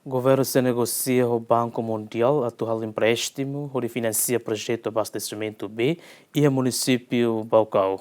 O governo se negocia com o Banco Mundial atual empréstimo, onde financia projeto de abastecimento B e o município Baucau.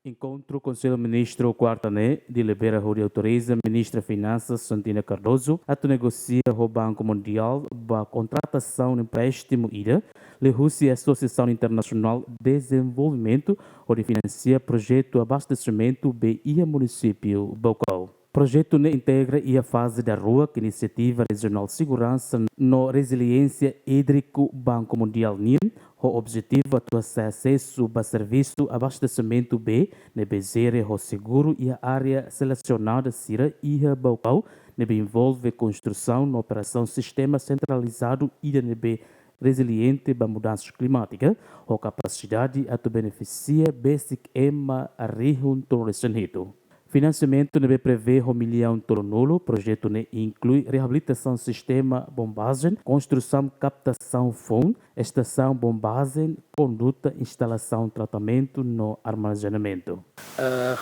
Encontro Conselho Ministro Quartané de Libera onde autoriza a Ministra de Finanças Santina Cardoso a negocia com o Banco Mundial a contratação de empréstimo IDA, a Rússia Associação Internacional de Desenvolvimento, onde financia projeto de abastecimento B e o município Baucau. O projeto integra a fase da RUA, que é Iniciativa Regional de Segurança no Resiliência Hídrico Banco Mundial NIM, o objetivo é acesso a serviço abastecimento B, ne bezere o seguro e a área selecionada Sira e a Baucau, ne envolve construção na operação sistema centralizado e ne resiliente para mudanças climáticas, ou capacidade a beneficiar basic ema a região torrecenito. Financiamento ne prevê R$ 1 milhão nulo, projeto ne inclui reabilitação do sistema bombagem, construção, captação fundo, estação bombagem, conduta, instalação, tratamento no armazenamento.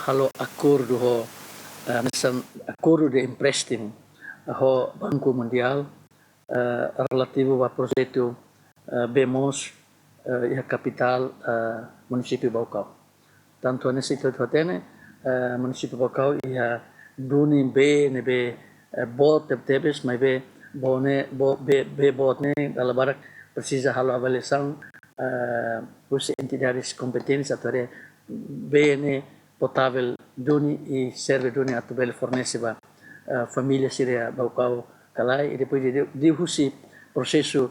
Halo acordo de empréstimo ao Banco Mundial relativo ao projeto BMOS e a capital município Baucau. Tanto nesse situação município Baucau e a Duni B nebe bot tebes mas be bone botne alabarak precisa halo avaliação os entidades competentes atore bene potável Duni e serve Duni atubel fornece ba família Síria Baucau calai e depois de husi processo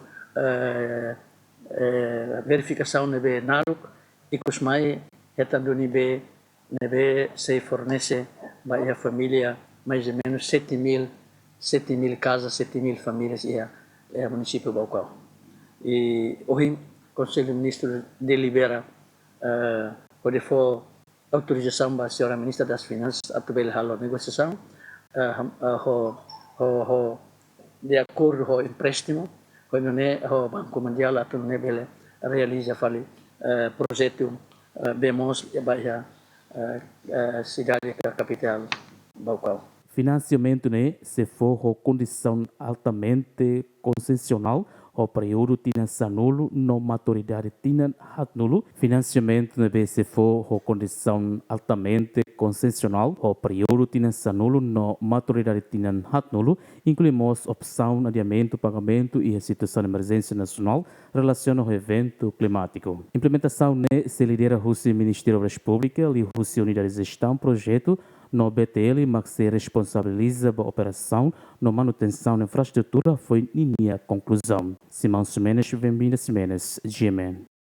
verificação nebe naruk e kusmai etan Duni B nebe se fornece para a família mais ou menos 7.000 casas, 7.000 famílias e o município Baucau. E hoje o Conselho Ministro delibera onde for autorização da senhora Ministra das Finanças a a negociação de acordo com o empréstimo quando o Banco Mundial realiza projeto BMOS para cidade da capital Baucau. Financiamento se for com condição altamente concessional, o período tinha nulo, não maturidade tinha nulo. Financiamento se for com condição altamente concessional, o período tinha nulo, não maturidade tinha nulo. Incluímos opção, adiamento, pagamento e a situação de emergência nacional relacionada ao evento climático. Implementação se lidera o Ministério da República e a Unidade de Gestão projeto no BTL, mas se responsabiliza pela operação na manutenção da infraestrutura foi linha conclusão. Simão Semenes, bem-vindo a Semenes, GMN.